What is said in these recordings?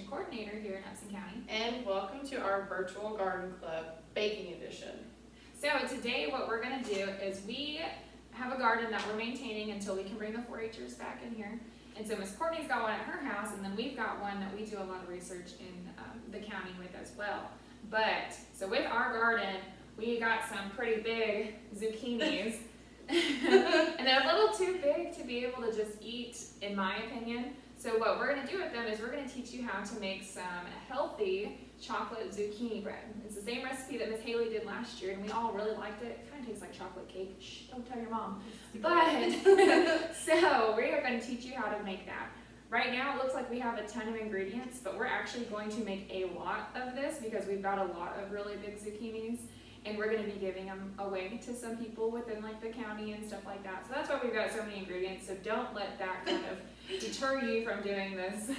coordinator here in Upson County. And welcome to our virtual garden club baking edition. So today what we're going to do is we have a garden that we're maintaining until we can bring the 4-Hers back in here. And so Miss Courtney's got one at her house, and then we've got one that we do a lot of research in the county with as well. But, so with our garden, we got some pretty big zucchinis. And they're a little too big to be able to just eat, in my opinion. So what we're going to do with them is we're going to teach you how to make some healthy chocolate zucchini bread. It's the same recipe that Miss Hailey did last year, and we all really liked it. It kind of tastes like chocolate cake. Shh, don't tell your mom. But, so we are going to teach you how to make that. Right now it looks like we have a ton of ingredients, but we're actually going to make a lot of this because we've got a lot of really big zucchinis. And we're going to be giving them away to some people within like the county and stuff like that. So that's why we've got so many ingredients. So don't let that kind of deter you from doing this.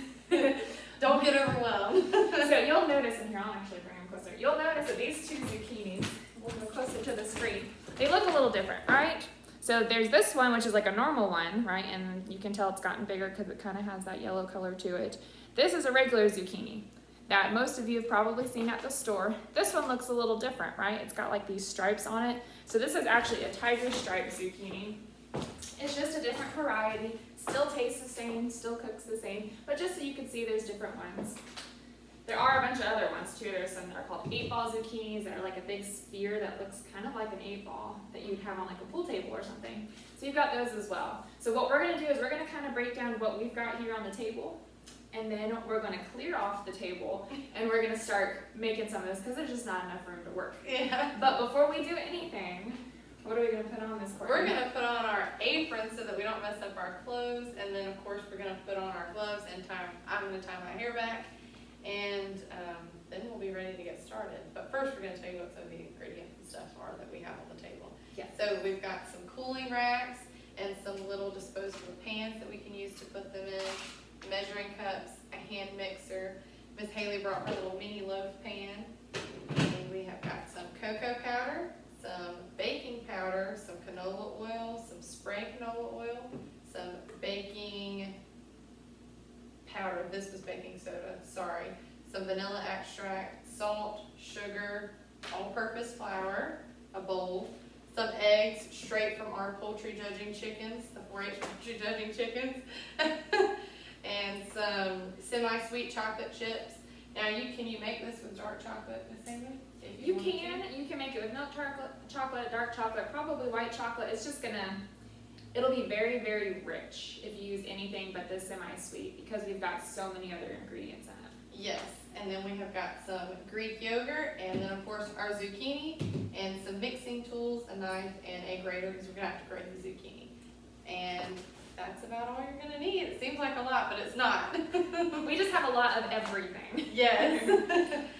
Don't get overwhelmed. So you'll notice, and here I'll actually bring them closer. You'll notice that these two zucchinis, we'll go closer to the screen, they look a little different, right? So there's this one, which is like a normal one, right? And you can tell it's gotten bigger because it kind of has that yellow color to it. This is a regular zucchini that most of you have probably seen at the store. This one looks a little different, right? It's got like these stripes on it. So this is actually a tiger stripe zucchini. It's just a different variety, still tastes the same, still cooks the same, but just so you can see there's different ones. There are a bunch of other ones too. There's some that are called 8-ball zucchinis that are like a big sphere that looks kind of like an 8-ball that you'd have on like a pool table or something. So you've got those as well. So what we're gonna do is we're gonna kind of break down what we've got here on the table. And then we're going to clear off the table and we're going to start making some of this because there's just not enough room to work. Yeah. But before we do anything, what are we going to put on this Courtney? We're going to put on our apron so that we don't mess up our clothes. And then of course we're going to put on our gloves and I'm going to tie my hair back. And then we'll be ready to get started. But first we're going to tell you what some of the ingredients and stuff are that we have on the table. Yeah. So we've got some cooling racks and some little disposable pans that we can use to put them in. Measuring cups, a hand mixer. Miss Hailey brought her little mini loaf pan. And we have got some cocoa powder, some baking powder, some canola oil, some spray canola oil, some baking powder. This was baking soda, sorry. Some vanilla extract, salt, sugar, all-purpose flour, a bowl, some eggs straight from our poultry judging chickens, the 4-H poultry judging chickens. And some semi-sweet chocolate chips. Now, can you make this with dark chocolate, Miss Hailey? You can make it with milk chocolate, dark chocolate, probably white chocolate. It's just it'll be very, very rich if you use anything but the semi-sweet because we've got so many other ingredients in it. Yes, and then we have got some Greek yogurt, and then of course our zucchini, and some mixing tools, a knife, and a grater because we're gonna have to grate the zucchini. And that's about all you're gonna need. It seems like a lot, but it's not. We just have a lot of everything. Yes.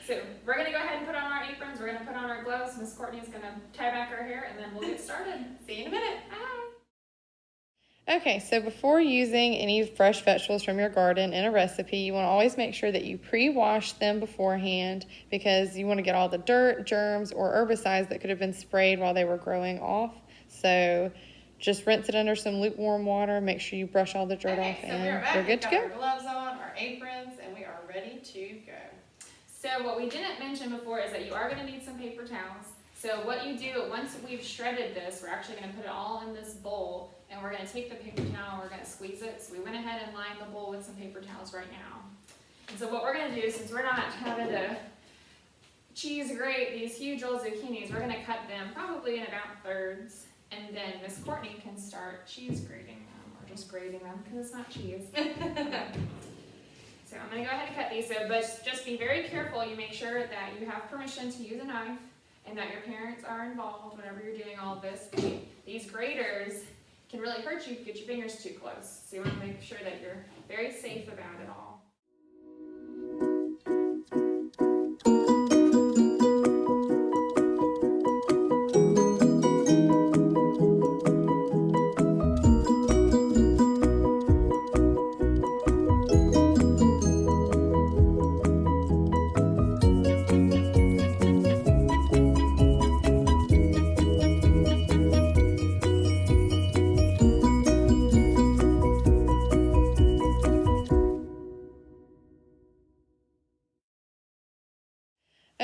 So we're gonna go ahead and put on our aprons. We're gonna put on our gloves. Miss Courtney's gonna tie back her hair, and then we'll get started. See you in a minute. Bye. Okay, so before using any fresh vegetables from your garden in a recipe, you want to always make sure that you pre-wash them beforehand because you want to get all the dirt, germs, or herbicides that could have been sprayed while they were growing off. So just rinse it under some lukewarm water. Make sure you brush all the dirt off, so and we're good to go. Our gloves on, our aprons, and we are ready to go. So what we didn't mention before is that you are going to need some paper towels. So what you do, once we've shredded this, we're actually going to put it all in this bowl, and we're going to take the paper towel and we're going to squeeze it. So we went ahead and lined the bowl with some paper towels right now. And so what we're going to do, since we're not having to cheese grate these huge old zucchinis, we're going to cut them probably in about thirds. And then Miss Courtney can start cheese grating them, or just grating them, because it's not cheese. Okay. So I'm going to go ahead and cut these, but just be very careful. You make sure that you have permission to use a knife, and that your parents are involved whenever you're doing all of this. These graters can really hurt you if you get your fingers too close. So you want to make sure that you're very safe about it all.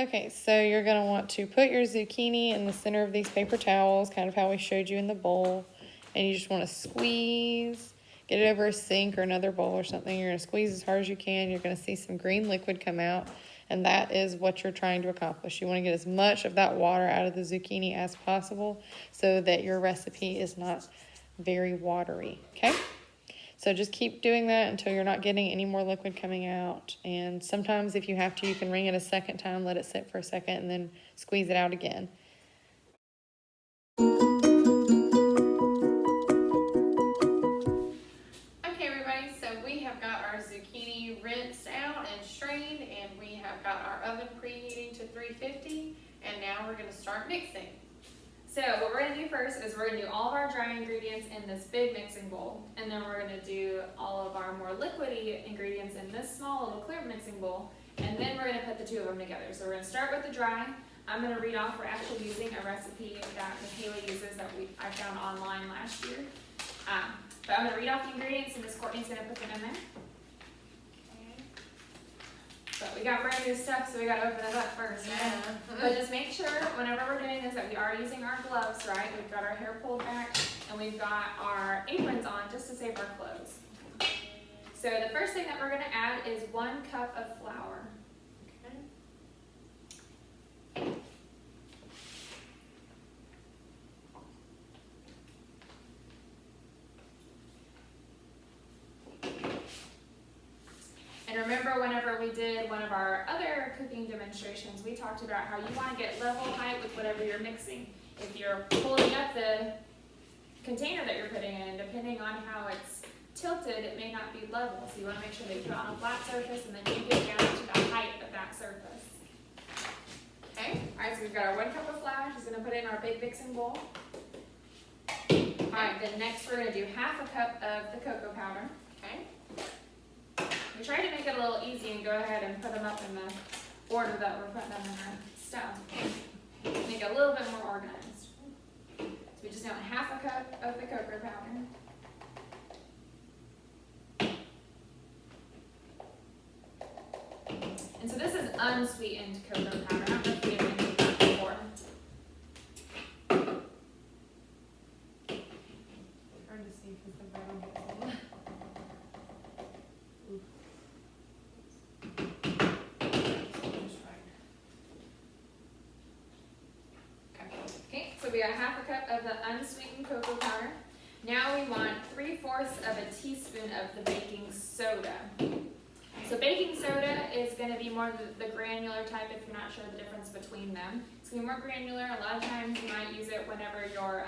Okay, so you're gonna want to put your zucchini in the center of these paper towels, kind of how we showed you in the bowl. And you just wanna squeeze, get it over a sink or another bowl or something. You're gonna squeeze as hard as you can. You're gonna see some green liquid come out. And that is what you're trying to accomplish. You wanna get as much of that water out of the zucchini as possible so that your recipe is not very watery, okay? So just keep doing that until you're not getting any more liquid coming out. And sometimes if you have to, you can wring it a second time, let it sit for a second, and then squeeze it out again. Okay, everybody, so we have got our zucchini rinsed out and strained, and we have got our oven preheating to 350, and now we're gonna start mixing. So what we're gonna do first is we're gonna do all of our dry ingredients in this big mixing bowl, and then we're gonna do all of our more liquidy ingredients in this small little clear mixing bowl, and then we're gonna put the two of them together. So we're gonna start with the dry. I'm gonna read off, we're actually using a recipe that Ms. Hailey uses that I found online last year. But I'm gonna read off the ingredients, and Ms. Courtney's gonna put them in there. But we got brand new stuff, so we gotta open it up first. Yeah. But just make sure whenever we're doing this that we are using our gloves, right? We've got our hair pulled back and we've got our aprons on just to save our clothes. So the first thing that we're gonna add is 1 cup of flour. Okay. And remember, whenever we did one of our other cooking demonstrations, we talked about how you want to get level height with whatever you're mixing. If you're pulling up the container that you're putting in, depending on how it's tilted, it may not be level. So you want to make sure that you put it on a flat surface and then you get down to the height of that surface. Okay, all right, so we've got our 1 cup of flour. She's going to put it in our big mixing bowl. All right, then next we're going to do 1/2 cup of the cocoa powder. Okay. We tried to make it a little easy and go ahead and put them up in the order that we're putting them in our stuff. Make it a little bit more organized. So we just want 1/2 cup of the cocoa powder. And so this is unsweetened cocoa powder. I don't know if we've mentioned that before. Hard to see because the bottom gets a little. Okay, so we got 1/2 cup of the unsweetened cocoa powder. Now we want 3/4 of a teaspoon of the baking soda. So baking soda is going to be more the granular type if you're not sure the difference between them. It's going to be more granular. A lot of times you might use it whenever you're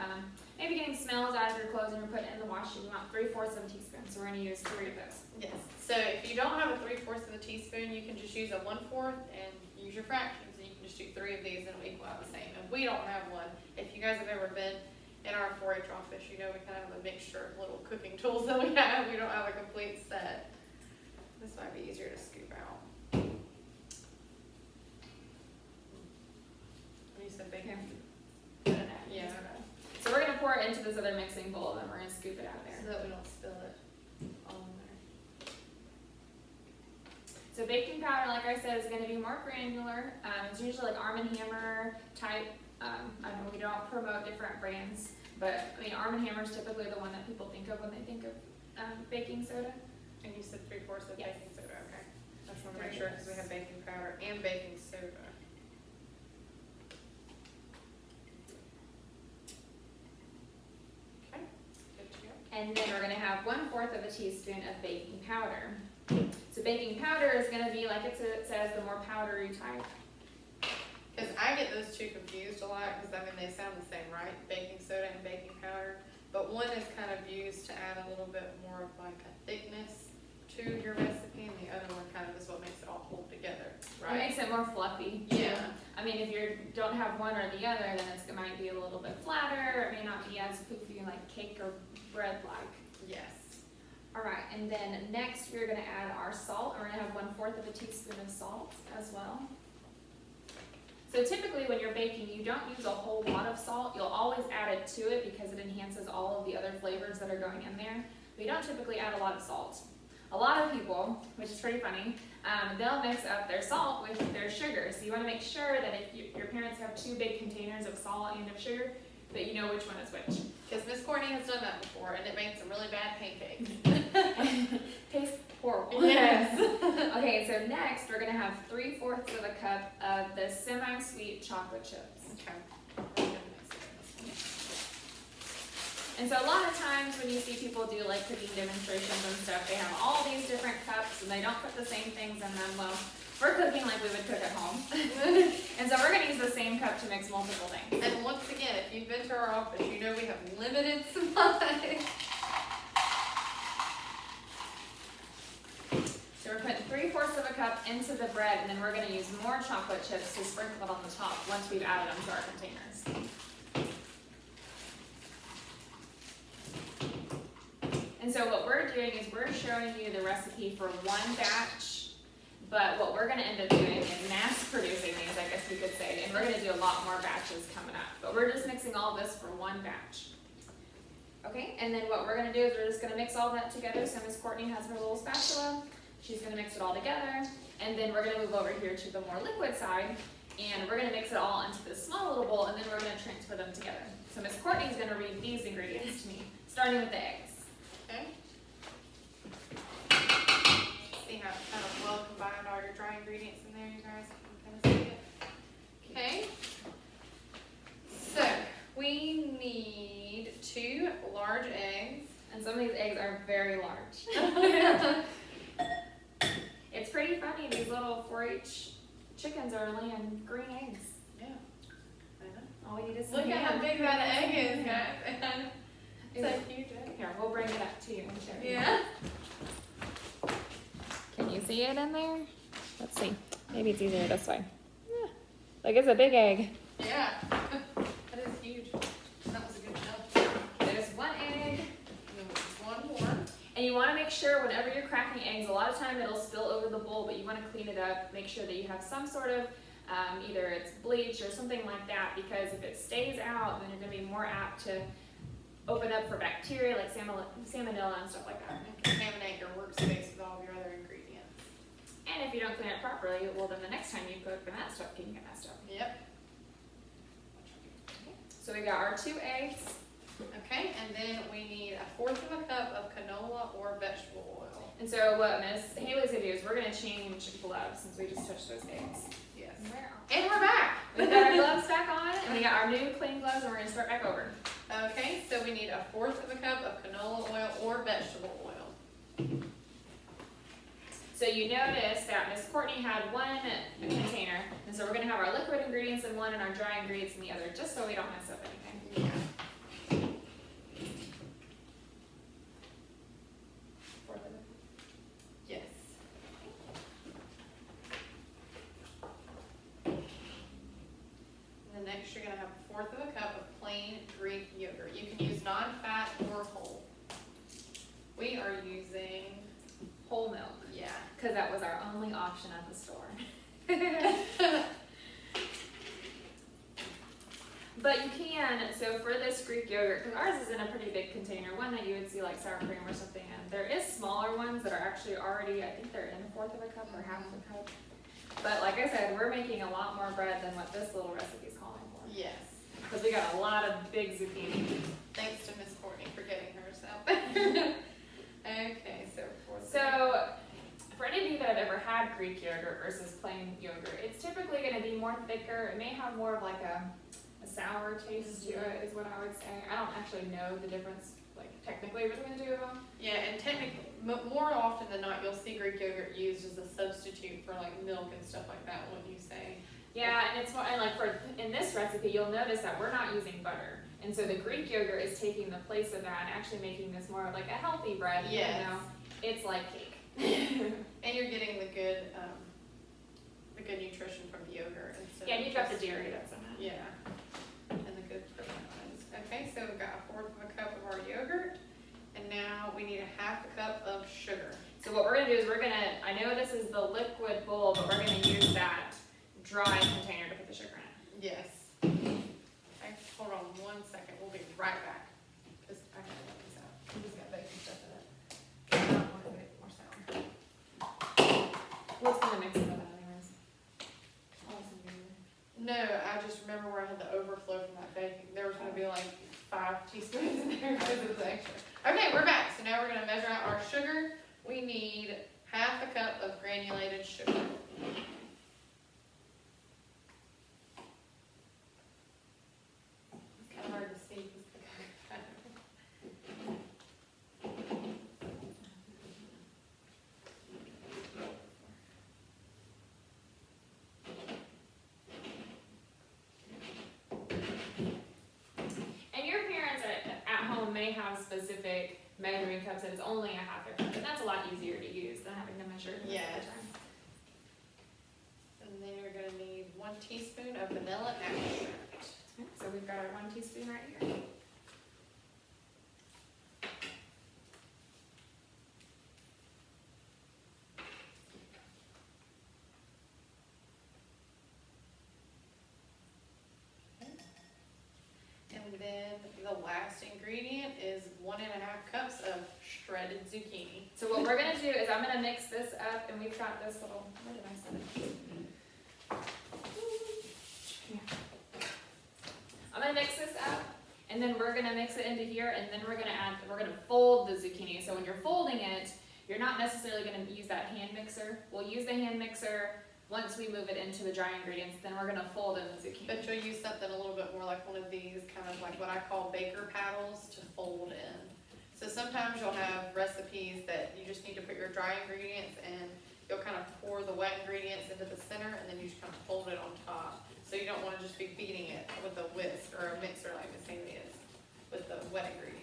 maybe getting smells out of your clothes and you're putting it in the wash. You want 3/4 of a teaspoon. So we're going to use 3 of those. Yes. So if you don't have a 3/4 of a teaspoon, you can just use a 1/4 and use your fractions. And you can just do 3 of these and it'll equal out the same. And we don't have one. If you guys have ever been in our 4-H office, you know we kind of have a mixture of little cooking tools that we have. We don't have a complete set. This might be easier to scoop out. You said bacon? Yeah. So we're going to pour it into this other mixing bowl and then we're going to scoop it out there. So that we don't spill it all in there. So baking powder, like I said, is going to be more granular. It's usually like Arm & Hammer type. I know we don't promote different brands, but I mean Arm & Hammer is typically the one that people think of when they think of baking soda. And you said 3/4 of Yes. baking soda, okay. I just want to make sure because we have baking powder and baking soda. Okay, good to go. And then we're going to have 1/4 of a teaspoon of baking powder. So baking powder is going to be, like it says, the more powdery type. Because I get those two confused a lot because, I mean, they sound the same, right? Baking soda and baking powder. But one is kind of used to add a little bit more of like a thickness to your recipe, and the other one kind of is what makes it all hold together, right? It makes it more fluffy. Yeah. I mean, if you don't have one or the other, then it might be a little bit flatter. It may not be as poofy like cake or bread-like. Yes. All right, and then next we're going to add our salt. We're going to have 1/4 of a teaspoon of salt as well. So typically when you're baking, you don't use a whole lot of salt. You'll always add it to it because it enhances all of the other flavors that are going in there. We don't typically add a lot of salt. a lot of people, which is pretty funny, they'll mix up their salt with their sugar. So you want to make sure that if your parents have 2 big containers of salt and of sugar, that you know which one is which. Because Miss Courtney has done that before, and it makes some really bad pancakes. Tastes horrible. Yes. Okay, so next we're gonna have 3/4 of a cup of the semi-sweet chocolate chips. Okay. And so a lot of times when you see people do like cooking demonstrations and stuff, they have all these different cups and they don't put the same things in them. Well, we're cooking like we would cook at home. And so we're gonna use the same cup to mix multiple things. And once again, if you've been to our office, you know we have limited supply. So we're putting 3/4 of a cup into the bread, and then we're gonna use more chocolate chips to sprinkle it on the top once we've added them to our containers. And so what we're doing is we're showing you the recipe for 1 batch, but what we're gonna end up doing is mass producing these, I guess we could say, and we're gonna do a lot more batches coming up. But we're just mixing all this for 1 batch. Okay, and then what we're gonna do is we're just gonna mix all that together. So Miss Courtney has her little spatula. She's gonna mix it all together, and then we're gonna move over here to the more liquid side, and we're gonna mix it all into this small little bowl, and then we're gonna transfer them together. So Miss Courtney's gonna read these ingredients to me, starting with the eggs. Okay. See how kind of well combined all your dry ingredients in there, you guys can kind of see it. Okay. So we need 2 large eggs. And some of these eggs are very large. It's pretty funny, these little 4-H chickens are laying green eggs. Yeah, I know. All we need is some Look at how ham. big that egg is, guys. It's a huge egg. Here, we'll bring it up to you and show you. Yeah. Can you see it in there? Let's see. Maybe it's easier this way. Yeah. Like, it's a big egg. Yeah. That is huge. That was a good job. There's 1 egg. And then there's 1 more. And you want to make sure whenever you're cracking eggs, a lot of time it'll spill over the bowl, but you want to clean it up. Make sure that you have some sort of, either it's bleach or something like that, because if it stays out, then you're going to be more apt to open up for bacteria like salmonella and stuff like that. And contaminate your workspace with all of your other ingredients. And if you don't clean it properly, well then the next time you cook, then that stuff can get messed up. Yep. So we got our 2 eggs. Okay, and then we need 1/4 of a cup of canola or vegetable oil. And so what Miss Hailey's gonna do is we're gonna change gloves since we just touched those eggs. Yes. Where And we're back. We've got our gloves back on, and we got our new clean gloves, and we're gonna start back over. Okay, so we need 1/4 of a cup of canola oil or vegetable oil. So you notice that Miss Courtney had 1 container, and so we're gonna have our liquid ingredients in one and our dry ingredients in the other, just so we don't mess up anything. Yeah. 1/4 of it. Yes. And then next you're gonna have 1/4 of a cup of plain Greek yogurt. You can use non-fat or whole. We are using Whole milk, yeah. because that was our only option at the store. But you can, so for this Greek yogurt, because ours is in a pretty big container, one that you would see like sour cream or something in. There is smaller ones that are actually already, I think they're in 1/4 of a cup or 1/2 of a cup. But like I said, we're making a lot more bread than what this little recipe is calling for. Yes. Because we got a lot of big zucchini. Thanks to Miss Courtney for getting hers out there. Okay, so So, for any of you that have ever had Greek yogurt versus plain yogurt, it's typically going to be more thicker. It may have more of like a sour taste to it, is what I would say. I don't actually know the difference, like technically between the 2 of them. yeah, and technically, more often than not, you'll see Greek yogurt used as a substitute for like milk and stuff like that, wouldn't you say? Yeah, and it's more, and like for in this recipe, you'll notice that we're not using butter, and so the Greek yogurt is taking the place of that and actually making this more like a healthy bread. Yes. You know, it's like cake. And you're getting the good nutrition from the yogurt instead. Yeah, of you've got the just- dairy that's in it. Yeah, and the good probiotics. Okay, so we've got 1/4 of a cup of our yogurt, and now we need 1/2 a cup of sugar. So what we're gonna do is I know this is the liquid bowl, but we're gonna use that dry container to put the sugar in it. Yes. Okay, hold on 1 second, we'll be right back. Because I gotta let these out. These got baking stuff in it. I don't want to make it more sour. No, I just remember where I had the overflow from that baking. There was gonna be like 5 teaspoons in there because it was extra. Okay, we're back. So now we're gonna measure out our sugar. We need half a cup of granulated sugar. It's kind of hard to see. And your parents at home may have specific measuring cups and it's only a half a cup, and that's a lot easier to use than having to measure. Yes. And then you're gonna need 1 teaspoon of vanilla extract. So we've got our 1 teaspoon right here. And then the last ingredient is 1.5 cups of shredded zucchini. So what we're gonna do is I'm gonna mix this up, and we've got this little, where did I set it? Here. I'm gonna mix this up, and then we're gonna mix it into here, and then we're gonna fold the zucchini. So when you're folding it, you're not necessarily gonna use that hand mixer. We'll use the hand mixer once we move it into the dry ingredients, then we're gonna fold in the zucchini. But you'll use something a little bit more like one of these, kind of like what I call baker paddles to fold in. So sometimes you'll have recipes that you just need to put your dry ingredients and you'll kind of pour the wet ingredients into the center and then you just kind of fold it on top. So you don't wanna just be beating it with a whisk or a mixer like Miss Hailey is with the wet ingredients.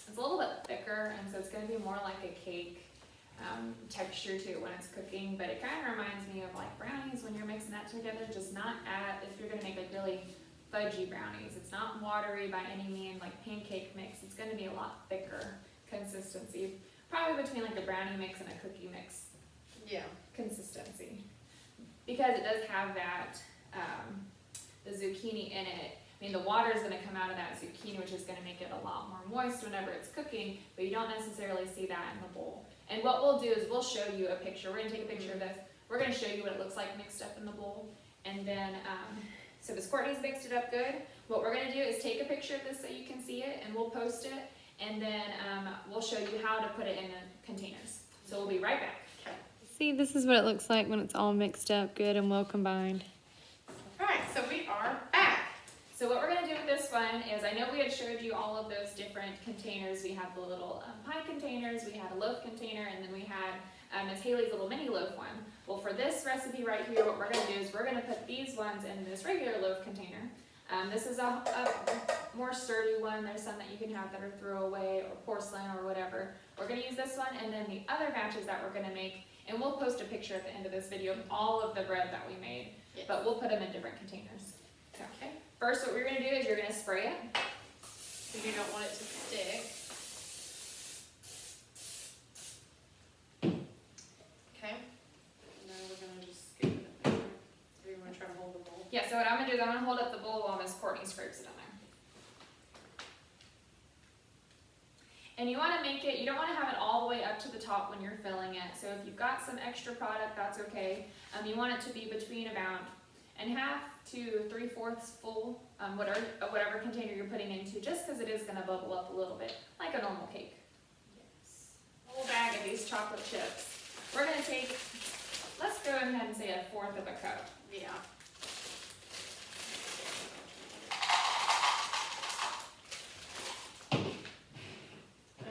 It's a little bit thicker, and so it's going to be more like a cake texture to it when it's cooking, but it kind of reminds me of like brownies when you're mixing that together, just not if you're going to make like really fudgy brownies. It's not watery by any means, like pancake mix. It's going to be a lot thicker consistency, probably between like a brownie mix and a cookie mix. Yeah. Consistency, because it does have that the zucchini in it. I mean, the water is going to come out of that zucchini, which is going to make it a lot more moist whenever it's cooking, but you don't necessarily see that in the bowl. And what we'll do is we'll show you a picture. We're going to take a picture of this. We're going to show you what it looks like mixed up in the bowl. And then, so Miss Courtney's mixed it up good. What we're going to do is take a picture of this so you can see it, and we'll post it. And then we'll show you how to put it in the containers. So we'll be right back. Okay. See, this is what it looks like when it's all mixed up good and well combined. All right, so we are back. So what we're going to do with one is, I know we had showed you all of those different containers. We had the little pie containers, we had a loaf container, and then we had Miss Hailey's little mini loaf one. Well, for this recipe right here, what we're going to do is we're going to put these ones in this regular loaf container. This is a more sturdy one. There's some that you can have that are throwaway or porcelain or whatever. We're going to use this one, and then the other batches that we're going to make, and we'll post a picture at the end of this video of all of the bread that we made, Yes. but we'll put them in different containers. So, Okay. first what we're going to do is you're going to spray it. Because you don't want it to stick. Okay. Now we're gonna just scoop it up there. Or you wanna try to hold the bowl? Yeah, so what I'm going to do is I'm going to hold up the bowl while Miss Courtney scrapes it in there. And you want to make it, you don't want to have it all the way up to the top when you're filling it. So if you've got some extra product, that's okay. You want it to be between about 1/2 to 3/4 full, whatever container you're putting into, just because it is going to bubble up a little bit, like a normal cake. Yes. A whole bag of these chocolate chips. We're going to take, let's go ahead and say 1/4 of a cup. Yeah.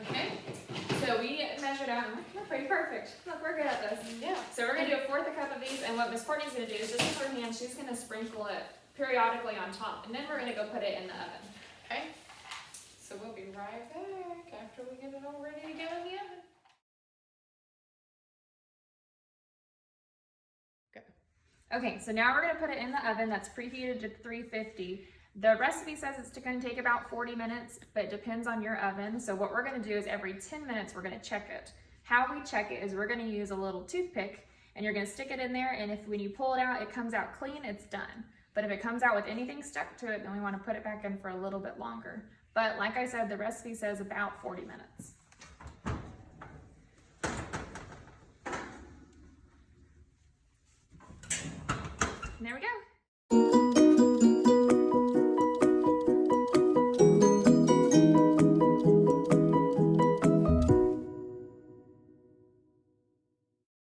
Okay, so we measured out, and we're pretty perfect. Look, we're good at this. Yeah. So we're going to do 1/4 cup of these, and what Miss Courtney's going to do is just with her hand, she's going to sprinkle it periodically on top, and then we're going to go put it in the oven. Okay. So we'll be right back after we get it all ready to go in the oven. Okay, so now we're going to put it in the oven that's preheated to 350. The recipe says it's going to take about 40 minutes, but it depends on your oven. So what we're going to do is every 10 minutes we're going to check it. How we check it is we're going to use a little toothpick, and you're going to stick it in there, and if when you pull it out, it comes out clean, it's done. But if it comes out with anything stuck to it, then we want to put it back in for a little bit longer. But like I said, the recipe says about 40 minutes. And there we go.